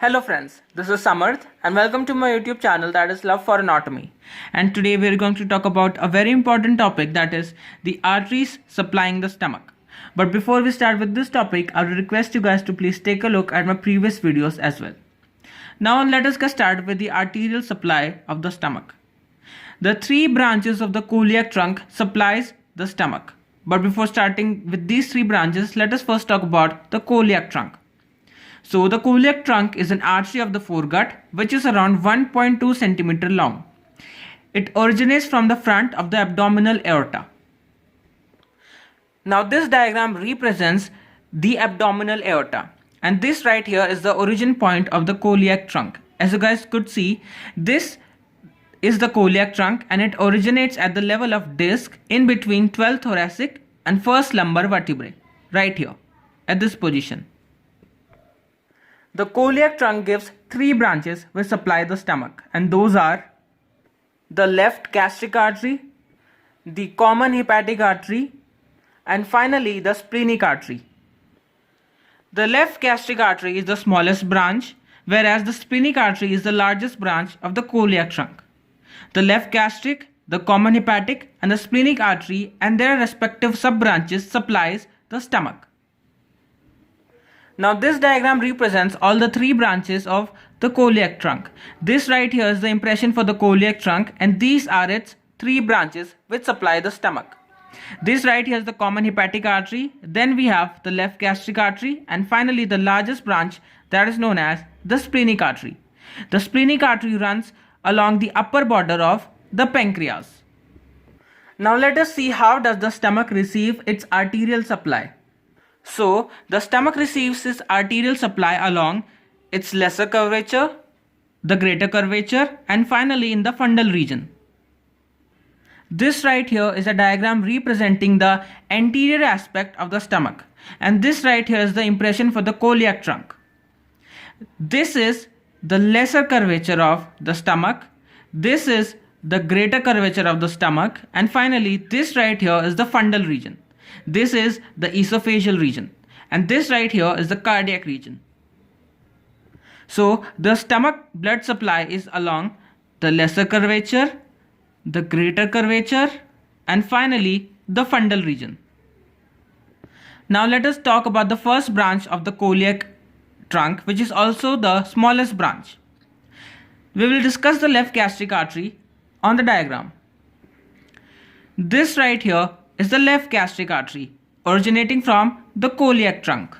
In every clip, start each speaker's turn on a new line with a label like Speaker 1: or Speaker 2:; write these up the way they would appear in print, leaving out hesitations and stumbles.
Speaker 1: Hello friends, this is Samarth and welcome to my YouTube channel that is Love for Anatomy. And today we are going to talk about a very important topic, that is the arteries supplying the stomach. But before we start with this topic, I would request you guys to please take a look at my previous videos as well. Now let us get started with the arterial supply of the stomach. The three branches of the coeliac trunk supplies the stomach. But before starting with these three branches, let us first talk about the coeliac trunk. So the coeliac trunk is an artery of the foregut which is around 1.2 cm long. It originates from the front of the abdominal aorta. Now this diagram represents the abdominal aorta, and this right here is the origin point of the coeliac trunk. As you guys could see, this is the coeliac trunk and it originates at the level of disc in between 12th thoracic and first lumbar vertebrae, right here at this position. The coeliac trunk gives three branches which supply the stomach, and those are the left gastric artery, the common hepatic artery, and finally the splenic artery. The left gastric artery is the smallest branch, whereas the splenic artery is the largest branch of the coeliac trunk. The left gastric, the common hepatic, and the splenic artery and their respective sub-branches supplies the stomach. Now this diagram represents all the three branches of the coeliac trunk. This right here is the impression for the coeliac trunk, and these are its three branches which supply the stomach. This right here is the common hepatic artery, then we have the left gastric artery, and finally the largest branch, that is known as the splenic artery. The splenic artery runs along the upper border of the pancreas. Now let us see how does the stomach receive its arterial supply. So the stomach receives its arterial supply along its lesser curvature, the greater curvature, and finally in the fundal region. This right here is a diagram representing the anterior aspect of the stomach, and this right here is the impression for the coeliac trunk. This is the lesser curvature of the stomach, this is the greater curvature of the stomach, and finally this right here is the fundal region. This is the esophageal region, and this right here is the cardiac region. So the stomach blood supply is along the lesser curvature, the greater curvature, and finally the fundal region. Now let us talk about the first branch of the coeliac trunk, which is also the smallest branch. We will discuss the left gastric artery on the diagram. This right here is the left gastric artery originating from the coeliac trunk.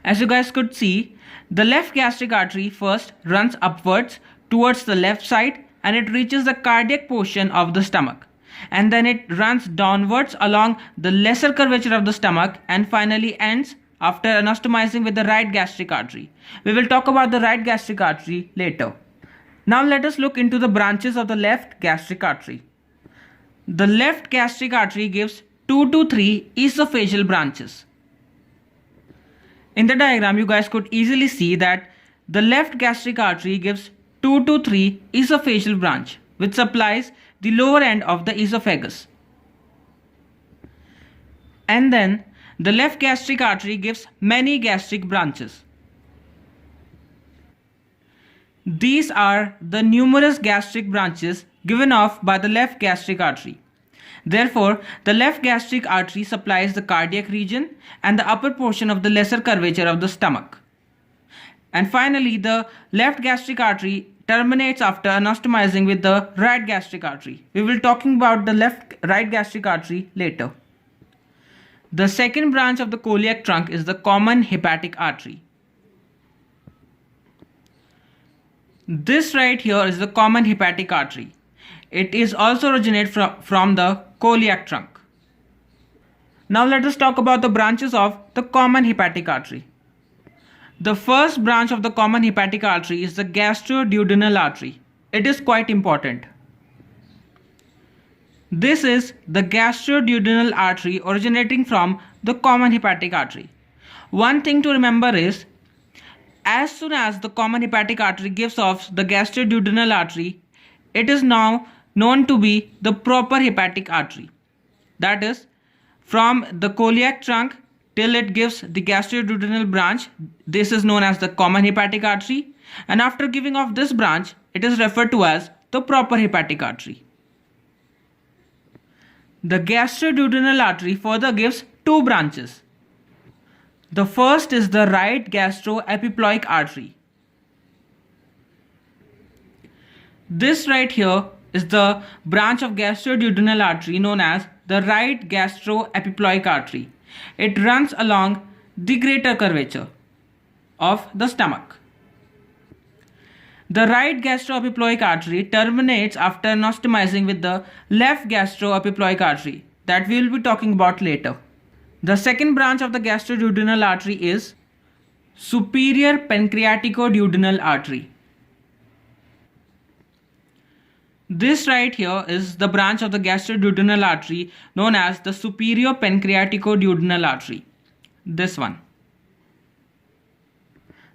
Speaker 1: As you guys could see, the left gastric artery first runs upwards towards the left side and it reaches the cardiac portion of the stomach, and then it runs downwards along the lesser curvature of the stomach and finally ends after anastomizing with the right gastric artery. We will talk about the right gastric artery later. Now let us look into the branches of the left gastric artery. The left gastric artery gives 2 to 3 esophageal branches. In the diagram, you guys could easily see that the left gastric artery gives 2 to 3 esophageal branch, which supplies the lower end of the esophagus. And then the left gastric artery gives many gastric branches. These are the numerous gastric branches given off by the left gastric artery. Therefore, the left gastric artery supplies the cardiac region and the upper portion of the lesser curvature of the stomach. And finally, the left gastric artery terminates after anastomizing with the right gastric artery. We will talking about the right gastric artery later. The second branch of the coeliac trunk is the common hepatic artery. This right here is the common hepatic artery. It is also originated from the coeliac trunk. Now let us talk about the branches of the common hepatic artery. The first branch of the common hepatic artery is the gastroduodenal artery. It is quite important. This is the gastroduodenal artery originating from the common hepatic artery. One thing to remember is, as soon as the common hepatic artery gives off the gastroduodenal artery, it is now known to be the proper hepatic artery. That is, from the coeliac trunk till it gives the gastroduodenal branch. This is known as the common hepatic artery, and after giving off this branch, it is referred to as the proper hepatic artery. The gastroduodenal artery further gives two branches. The first is the right gastroepiploic artery. This right here is the branch of gastroduodenal artery known as the right gastroepiploic artery. It runs along the greater curvature of the stomach. The right gastroepiploic artery terminates after anastomizing with the left gastroepiploic artery that we will be talking about later. The second branch of the gastroduodenal artery is superior pancreaticoduodenal artery. This right here is the branch of the gastroduodenal artery known as the superior pancreaticoduodenal artery. This one.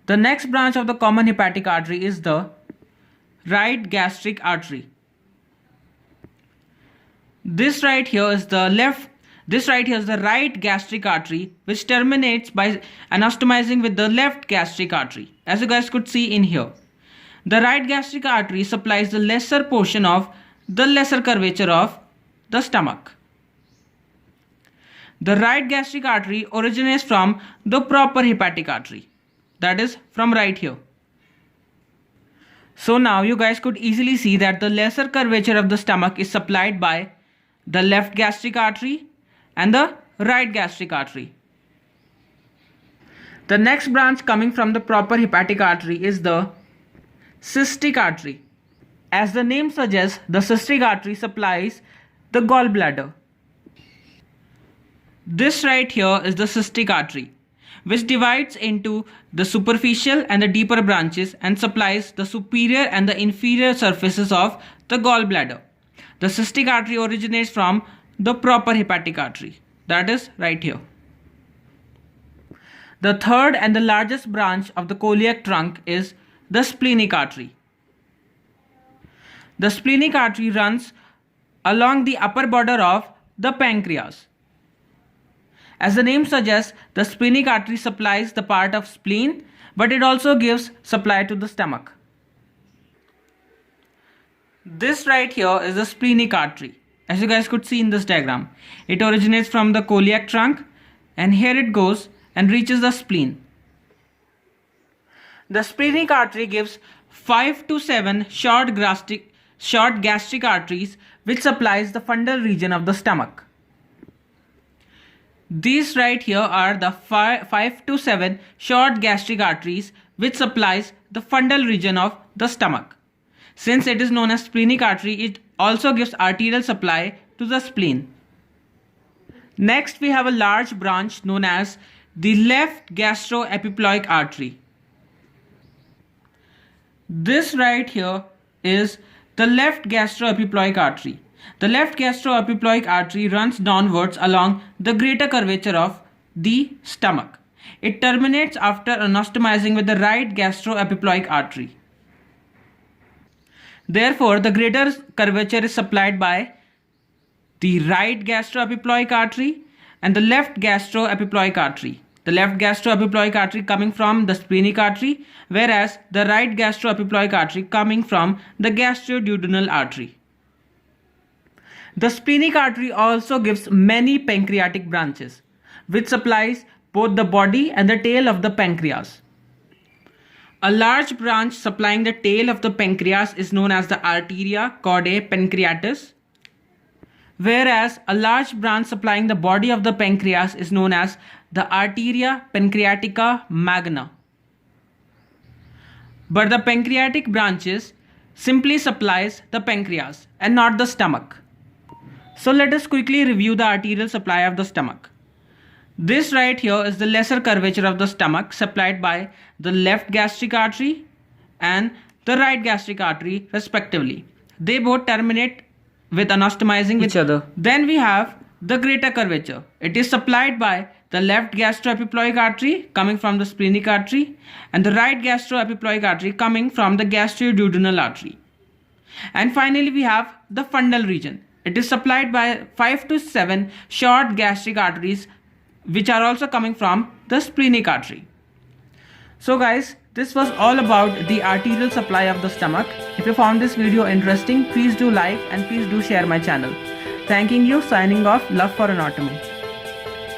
Speaker 1: The next branch of the common hepatic artery is the right gastric artery. This right here is the right gastric artery, which terminates by anastomizing with the left gastric artery, as you guys could see in here. The right gastric artery supplies the lesser portion of the lesser curvature of the stomach. The right gastric artery originates from the proper hepatic artery, that is from right here. So now you guys could easily see that the lesser curvature of the stomach is supplied by the left gastric artery and the right gastric artery. The next branch coming from the proper hepatic artery is the cystic artery. As the name suggests, the cystic artery supplies the gallbladder. This right here is the cystic artery, which divides into the superficial and the deeper branches and supplies the superior and the inferior surfaces of the gallbladder. The cystic artery originates from the proper hepatic artery, that is right here. The third and the largest branch of the coeliac trunk is the splenic artery. The splenic artery runs along the upper border of the pancreas. As the name suggests, the splenic artery supplies the part of spleen, but it also gives supply to the stomach. This right here is the splenic artery. As you guys could see in this diagram, it originates from the coeliac trunk and here it goes and reaches the spleen. The splenic artery gives 5 to 7 short gastric arteries which supplies the fundal region of the stomach. These right here are the 5 to 7 short gastric arteries which supplies the fundal region of the stomach. Since it is known as splenic artery, it also gives arterial supply to the spleen. Next we have a large branch known as the left gastroepiploic artery. This right here is the left gastroepiploic artery. The left gastroepiploic artery runs downwards along the greater curvature of the stomach. It terminates after anastomizing with the right gastroepiploic artery. Therefore, the greater curvature is supplied by the right gastroepiploic artery and the left gastroepiploic artery. The left gastroepiploic artery coming from the splenic artery, whereas the right gastroepiploic artery coming from the gastroduodenal artery. The splenic artery also gives many pancreatic branches, which supplies both the body and the tail of the pancreas. A large branch supplying the tail of the pancreas is known as the arteria chordae pancreatis, whereas a large branch supplying the body of the pancreas is known as the arteria pancreatica magna. But the pancreatic branches simply supplies the pancreas and not the stomach. So let us quickly review the arterial supply of the stomach. This right here is the lesser curvature of the stomach supplied by the left gastric artery and the right gastric artery respectively. They both terminate with anastomizing with each other. Then we have the greater curvature. It is supplied by the left gastroepiploic artery coming from the splenic artery and the right gastroepiploic artery coming from the gastroduodenal artery. And finally we have the fundal region. It is supplied by 5 to 7 short gastric arteries which are also coming from the splenic artery. So guys, this was all about the arterial supply of the stomach. If you found this video interesting, please do like and please do share my channel. Thanking you, signing off, love for anatomy.